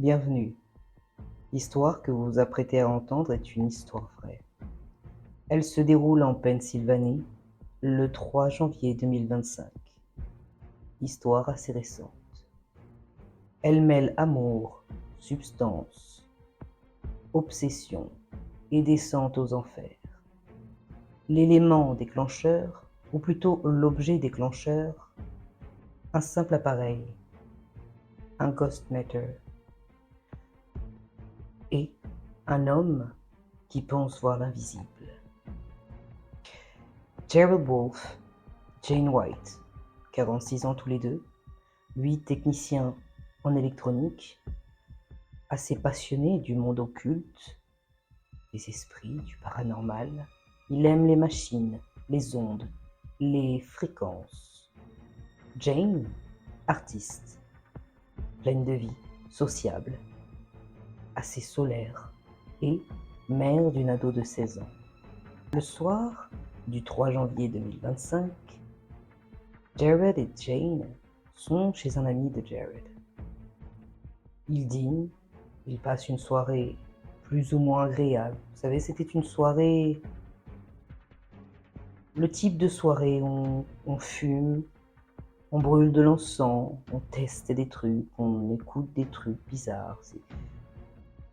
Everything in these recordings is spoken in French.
Bienvenue. L'histoire que vous vous apprêtez à entendre est une histoire vraie. Elle se déroule en Pennsylvanie le 3 janvier 2025. Histoire assez récente. Elle mêle amour, substance, obsession et descente aux enfers. L'élément déclencheur, ou plutôt l'objet déclencheur, un simple appareil, un ghost meter, et un homme qui pense voir l'invisible. Gerald Wolfe, Jane White, 46 ans tous les deux, lui technicien en électronique, assez passionné du monde occulte, des esprits, du paranormal. Il aime les machines, les ondes, les fréquences. Jane, artiste, pleine de vie, sociable, assez solaire et mère d'une ado de 16 ans. Le soir du 3 janvier 2025, Jared et Jane sont chez un ami de Jared. Ils dînent, ils passent une soirée plus ou moins agréable. Vous savez, c'était une soirée, le type de soirée où on fume, on brûle de l'encens, on teste des trucs, on écoute des trucs bizarres.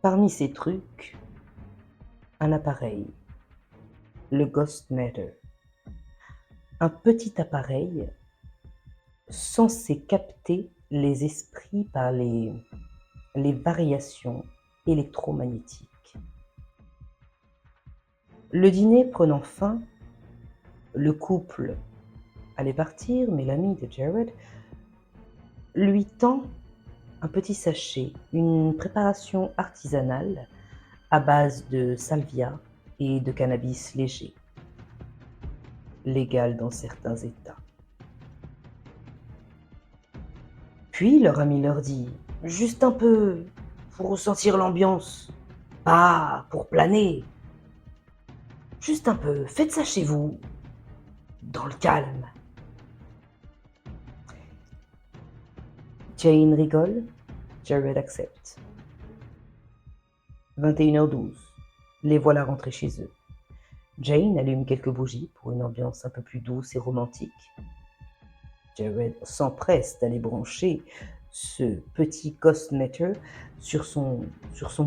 Parmi ces trucs, un appareil, le Ghost Meter. Un petit appareil censé capter les esprits par les variations électromagnétiques. Le dîner prenant fin, le couple allait partir, mais l'ami de Jared lui tend un petit sachet, une préparation artisanale à base de salvia et de cannabis léger, légal dans certains États. Puis leur ami leur dit « Juste un peu, pour ressentir l'ambiance, pas pour planer. Juste un peu, faites ça chez vous, dans le calme. » Jane rigole, Jared accepte. 21h12, les voilà rentrés chez eux. Jane allume quelques bougies pour une ambiance un peu plus douce et romantique. Jared s'empresse d'aller brancher ce petit ghost meter sur son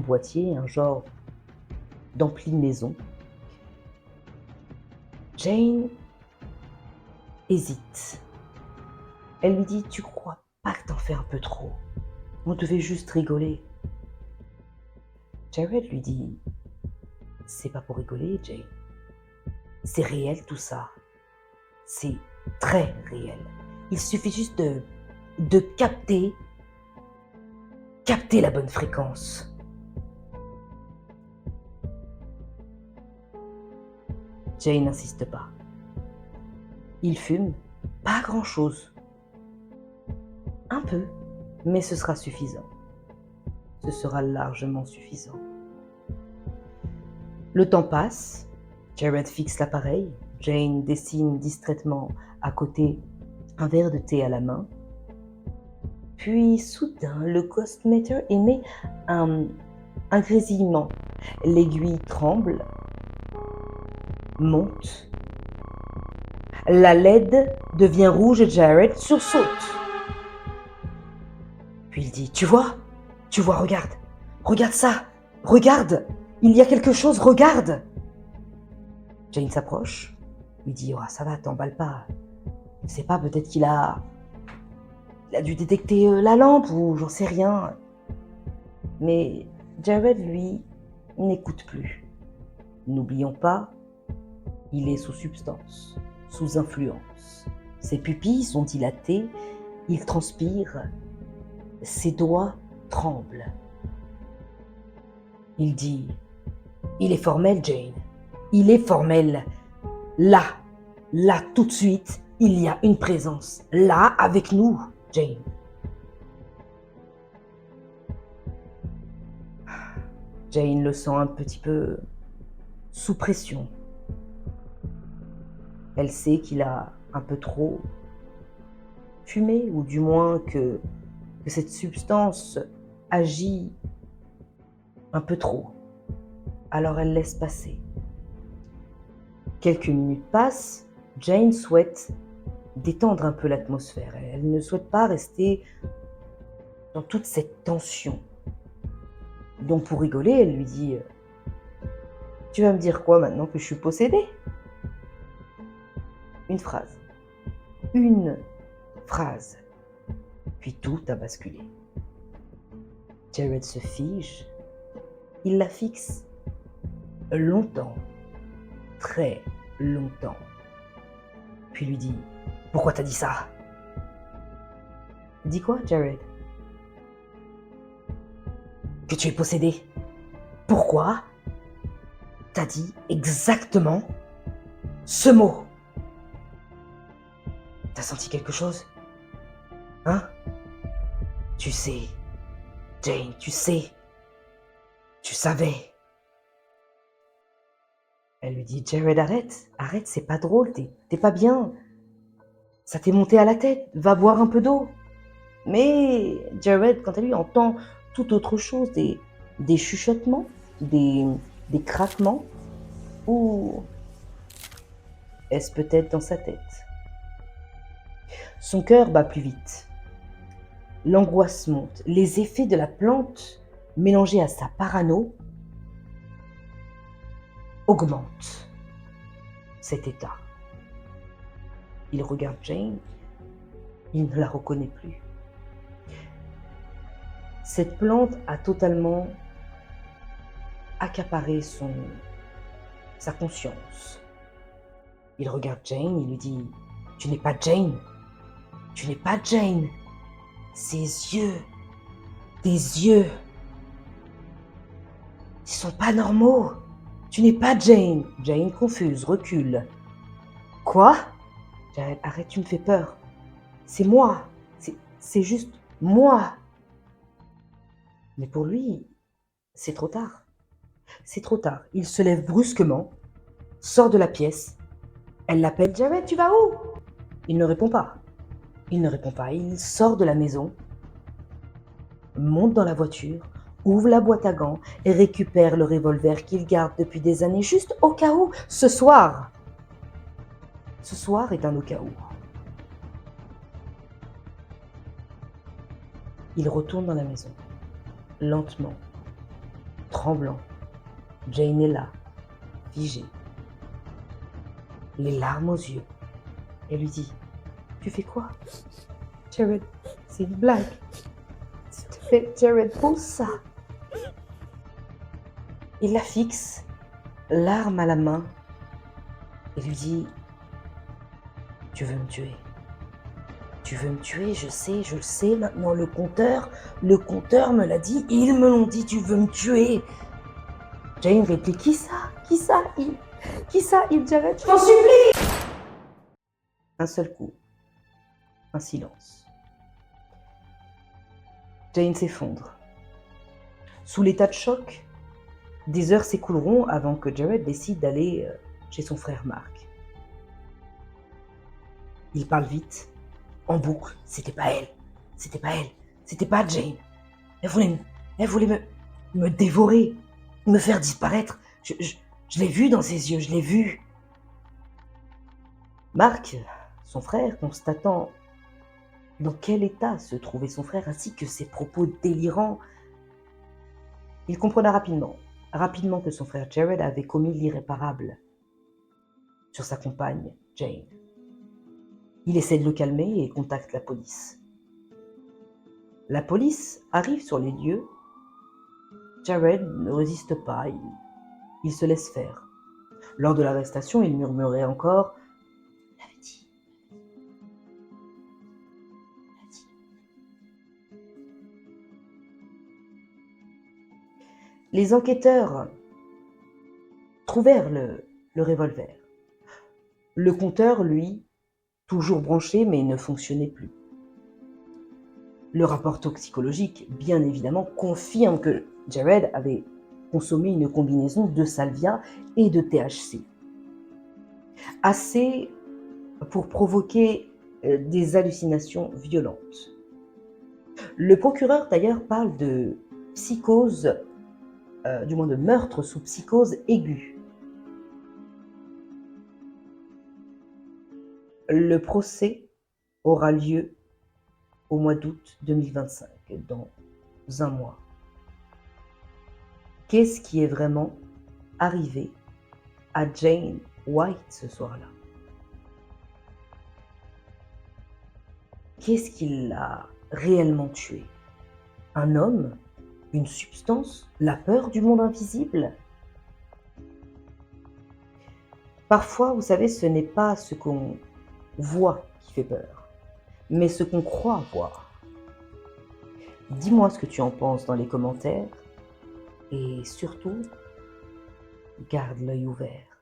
boîtier, un genre d'ampli maison. Jane hésite. Elle lui dit « Tu crois pas que t'en fais un peu trop? On devait juste rigoler. » Jared lui dit « C'est pas pour rigoler, Jane. C'est réel tout ça. C'est très réel. Il suffit juste de capter la bonne fréquence. » Jane n'insiste pas. Il fume, pas grand-chose. Un peu, mais ce sera suffisant. Ce sera largement suffisant. Le temps passe, Jared fixe l'appareil, Jane dessine distraitement à côté un verre de thé à la main. Puis soudain, le ghost meter émet un grésillement. L'aiguille tremble, monte. La LED devient rouge et Jared sursaute. Puis il dit « Tu vois, regarde ça, regarde, il y a quelque chose, regarde !» Jane s'approche, lui dit « Oh, ça va, t'emballe pas. Je sais pas, peut-être qu'il a dû détecter la lampe ou j'en sais rien. » Mais Jared, lui, n'écoute plus. N'oublions pas, il est sous substance, sous influence. Ses pupilles sont dilatées, il transpire, ses doigts tremblent. Il dit « Il est formel, Jane. Il est formel. Là, tout de suite, il y a une présence. Là, avec nous, Jane. » Jane le sent un petit peu sous pression. Elle sait qu'il a un peu trop fumé, ou du moins que cette substance agit un peu trop. Alors elle laisse passer. Quelques minutes passent, Jane souhaite détendre un peu l'atmosphère. Elle ne souhaite pas rester dans toute cette tension. Donc pour rigoler, elle lui dit « Tu vas me dire quoi maintenant que je suis possédée ?» Une phrase. Une phrase. Puis tout a basculé. Jared se fige. Il la fixe longtemps. Très longtemps. Puis lui dit « Pourquoi t'as dit ça ?» Dis quoi, Jared? Que tu es possédé. Pourquoi t'as dit exactement ce mot? T'as senti quelque chose? Hein? Tu sais, Jane, tu sais. Tu savais. Elle lui dit, Jared, arrête, arrête, c'est pas drôle, t'es pas bien. Ça t'est monté à la tête, va boire un peu d'eau. Mais Jared, quant à lui, entend tout autre chose, des chuchotements, des craquements, ou est-ce peut-être dans sa tête? Son cœur bat plus vite. L'angoisse monte. Les effets de la plante, mélangés à sa parano, augmentent cet état. Il regarde Jane, il ne la reconnaît plus. Cette plante a totalement accaparé sa conscience. Il regarde Jane, il lui dit « Tu n'es pas Jane, tu n'es pas Jane. » Ses yeux, tes yeux, ils sont pas normaux. Tu n'es pas Jane. Jane confuse, recule. Quoi? Jared, arrête, tu me fais peur. C'est moi. C'est juste moi. Mais pour lui, c'est trop tard. C'est trop tard. Il se lève brusquement, sort de la pièce. Elle l'appelle. Jared, tu vas où? Il ne répond pas. Il ne répond pas. Il sort de la maison, monte dans la voiture, ouvre la boîte à gants et récupère le revolver qu'il garde depuis des années, juste au cas où. Ce soir est un au cas où. Il retourne dans la maison, lentement, tremblant. Jane est là, figée, les larmes aux yeux. Elle lui dit, « Tu fais quoi? Jared, c'est une blague. S'il te plaît, Jared, pose ça. » Il la fixe, l'arme à la main, et lui dit, « Tu veux me tuer? Tu veux me tuer, je sais, je le sais, maintenant le compteur me l'a dit, ils me l'ont dit, tu veux me tuer. » Jane réplique, qui ça? Qui ça? Qui ça? Il Jared, je t'en supplie! Un seul coup, un silence. Jane s'effondre. Sous l'état de choc, des heures s'écouleront avant que Jared décide d'aller chez son frère Mark. Il parle vite, en boucle. C'était pas elle, c'était pas elle, c'était pas Jane. Elle voulait me dévorer, me faire disparaître. Je l'ai vu dans ses yeux, je l'ai vu. Mark, son frère, constatant dans quel état se trouvait son frère ainsi que ses propos délirants, il comprenait rapidement que son frère Jared avait commis l'irréparable sur sa compagne, Jane. Il essaie de le calmer et contacte la police. La police arrive sur les lieux. Jared ne résiste pas, il se laisse faire. Lors de l'arrestation, il murmurait encore « Il avait dit. » Les enquêteurs trouvèrent le revolver. Le compteur, lui, toujours branché, mais ne fonctionnait plus. Le rapport toxicologique, bien évidemment, confirme que Jared avait consommé une combinaison de salvia et de THC. Assez pour provoquer des hallucinations violentes. Le procureur, d'ailleurs, parle de psychose, du moins de meurtre sous psychose aiguë. Le procès aura lieu au mois d'août 2025, dans un mois. Qu'est-ce qui est vraiment arrivé à Jane White ce soir-là? Qu'est-ce qui l'a réellement tué? Un homme? Une substance? La peur du monde invisible? Parfois, vous savez, ce n'est pas ce qu'on voit qui fait peur, mais ce qu'on croit voir. Dis-moi ce que tu en penses dans les commentaires et surtout, garde l'œil ouvert.